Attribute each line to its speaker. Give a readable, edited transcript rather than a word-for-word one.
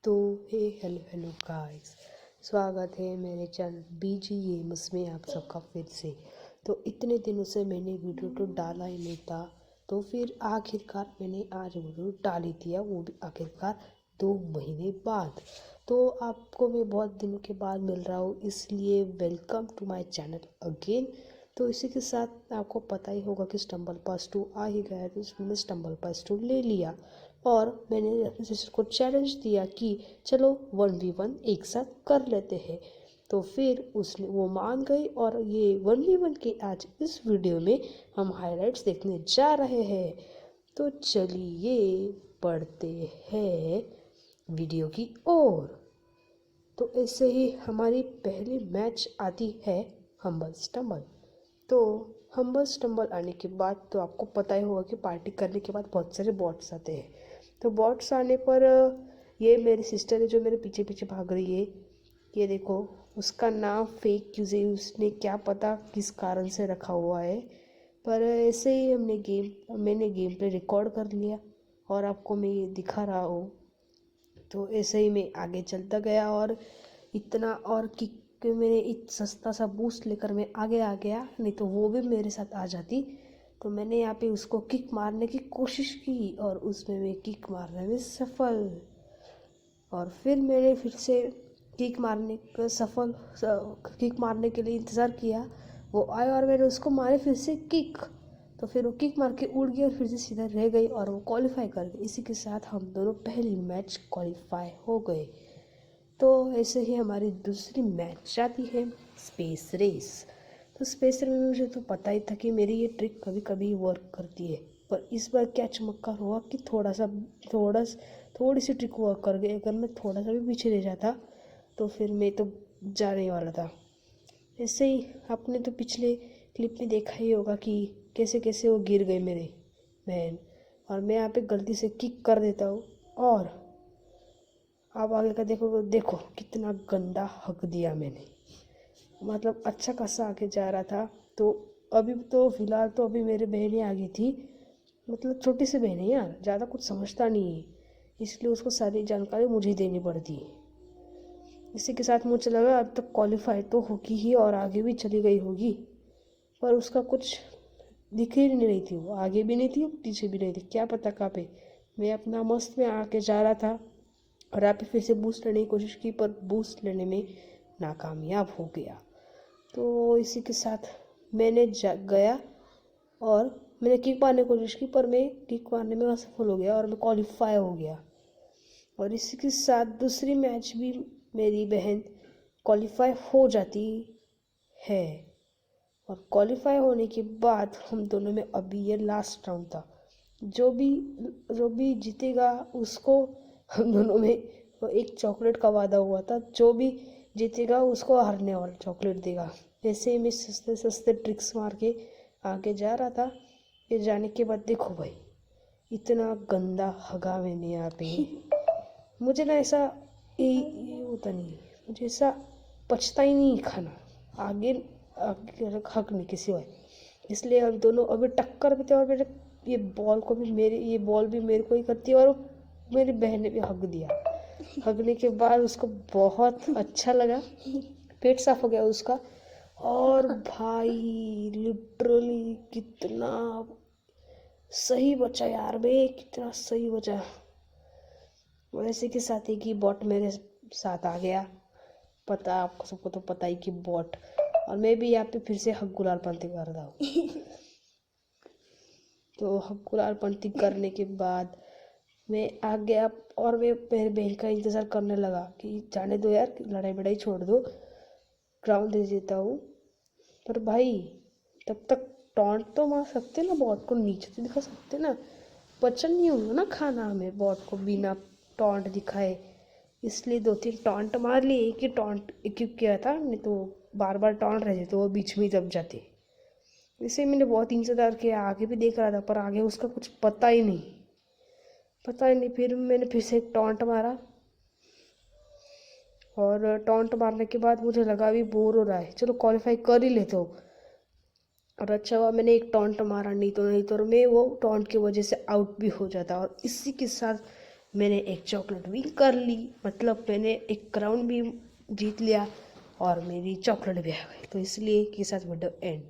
Speaker 1: तो hello hello guys, स्वागत है मेरे चैनल बीजी गेम्स में आप सबका फिर से। तो इतने दिनों से मैंने वीडियो तो डाला ही नहीं था, तो फिर आखिरकार मैंने आज वीडियो डाल ही दिया, वो भी आखिरकार 2 महीने बाद। तो आपको मैं बहुत दिनों के बाद मिल रहा हूँ, इसलिए welcome to my channel again. तो इसी के साथ आपको पता ही होगा कि स्टम्बल पास 2 आ ही गया है, तो मैंने स्टम्बल पास 2 ले लिया और मैंने अपने सिस्टर को चैलेंज दिया कि चलो 1v1 एक साथ कर लेते हैं। तो फिर उसने वो मान गई और ये 1v1 के आज इस वीडियो में हम हाइलाइट्स देखने जा रहे हैं। तो चलिए बढ़ते हैं वीडियो की ओर। तो ऐसे ही हमारी पहली मैच आती है हम्बल स्टम्बल। तो हम्बल स्टम्बल आने के बाद तो आपको पता ही होगा कि पार्टी करने के बाद बहुत सारे बॉट्स आते हैं। तो बॉट्स आने पर ये मेरी सिस्टर है जो मेरे पीछे पीछे भाग रही है। ये देखो, उसका नाम फेक यूज़र उसने क्या पता किस कारण से रखा हुआ है, पर ऐसे ही मैंने गेम पे रिकॉर्ड कर लिया और आपको मैं ये दिखा रहा हूँ। तो ऐसे ही मैं आगे चलता गया और इतना और किक मैंने सस्ता सा बूस्ट लेकर मैं आगे आ गया, नहीं तो वो भी मेरे साथ आ जाती। तो मैंने यहाँ पे उसको किक मारने की कोशिश की और उसमें मैं किक मारने में सफल। और फिर मैंने फिर से किक मारने के लिए इंतज़ार किया, वो आए और मैंने उसको मारे फिर से किक। तो फिर वो किक मार के उड़ गई और फिर से सीधा रह गई और वो क्वालिफाई कर गई। इसी के साथ हम दोनों पहली मैच क्वालिफाई हो गए। तो ऐसे ही हमारी दूसरी मैच आती है स्पेस रेस। तो स्पेस रेस में मुझे तो पता ही था कि मेरी ये ट्रिक कभी कभी वर्क करती है, पर इस बार क्या चमत्कार हुआ कि थोड़ी सी ट्रिक वर्क कर गई। अगर मैं थोड़ा सा भी पीछे रह जाता तो फिर मैं तो जाने वाला था। ऐसे ही आपने तो पिछले क्लिप में देखा ही होगा कि कैसे कैसे वो गिर गए मेरे बहन, और मैं यहाँ पे गलती से किक कर देता हूँ और अब आगे का देखो देखो कितना गंदा हक दिया मैंने। मतलब अच्छा खासा आगे जा रहा था। तो अभी तो फिलहाल तो अभी मेरी बहनें आ गई थी, मतलब छोटी सी बहन है यार, ज़्यादा कुछ समझता नहीं है, इसलिए उसको सारी जानकारी मुझे ही देनी पड़ती है। इसी के साथ मुझे लगा अब तक क्वालिफाई तो होगी ही और आगे भी चली गई होगी, पर उसका कुछ दिख ही नहीं रही थी। वो आगे भी नहीं थी पीछे भी नहीं थी, क्या पता कहाँ पे। मैं अपना मस्त में आके जा रहा था और यहाँ पे फिर से बूस्ट लेने की कोशिश की, पर बूस्ट लेने में नाकामयाब हो गया। तो इसी के साथ मैंने गया और मैंने किक मारने की कोशिश की, पर मैं किक मारने में असफल हो गया और मैं क्वालिफाई हो गया। और इसी के साथ दूसरी मैच भी मेरी बहन क्वालिफाई हो जाती है। और क्वालिफाई होने के बाद हम दोनों में अभी ये लास्ट राउंड था। जो भी जीतेगा उसको हम दोनों में एक चॉकलेट का वादा हुआ था, जो भी जीतेगा उसको हारने वाला चॉकलेट देगा। ऐसे ही मैं सस्ते सस्ते ट्रिक्स मार के आगे जा रहा था। फिर जाने के बाद देखो भाई, इतना गंदा हगा मैंने यहाँ पे। मुझे ना ऐसा ये होता नहीं है, मुझे ऐसा पछता ही नहीं खाना आगे आगे हक नहीं किसी और। इसलिए हम दोनों अभी टक्कर में थे और मेरे ये बॉल भी मेरे को ही करती है और मेरी बहन ने भी हक दिया। हगने के बाद उसको बहुत अच्छा लगा, पेट साफ हो गया उसका। और भाई लिटरली कितना सही बचा यार, मैं कितना सही बचा। वैसे के साथ ही कि बॉट मेरे साथ आ गया, पता आपको सबको तो पता ही कि बॉट। और मैं भी यहाँ पे फिर से हक गुलाल पंथी कर रहा हूँ। तो हक गुलाल पंथी करने के बाद मैं आ गया और मैं मेरे बहन का इंतज़ार करने लगा कि जाने दो यार, लड़ाई बड़ाई छोड़ दो, ग्राउंड दे देता हूँ। पर भाई तब तक टॉन्ट तो मार सकते ना, बॉट को नीचे तो दिखा सकते ना। पचन नहीं होगा ना खाना हमें बॉट को बिना टॉन्ट दिखाए, इसलिए 2-3 टॉन्ट मार लिए। एक ही टॉन्ट इक्विप किया था, नहीं तो बार बार टॉन्ट रहते तो वो बीच में ही दब जाते। इसे मैंने बहुत इंतज़ार किया, आगे भी देख रहा था, पर आगे उसका कुछ पता ही नहीं। फिर मैंने फिर से एक टॉन्ट मारा और टॉन्ट मारने के बाद मुझे लगा अभी बोर हो रहा है, चलो क्वालिफाई कर ही लेते हो। और अच्छा हुआ मैंने एक टॉन्ट मारा, नहीं तो मैं वो टॉन्ट की वजह से आउट भी हो जाता। और इसी के साथ मैंने एक चॉकलेट भी कर ली, मतलब मैंने एक क्राउन भी जीत लिया और मेरी चॉकलेट भी आ गई। तो इसलिए के साथ वीडियो एंड।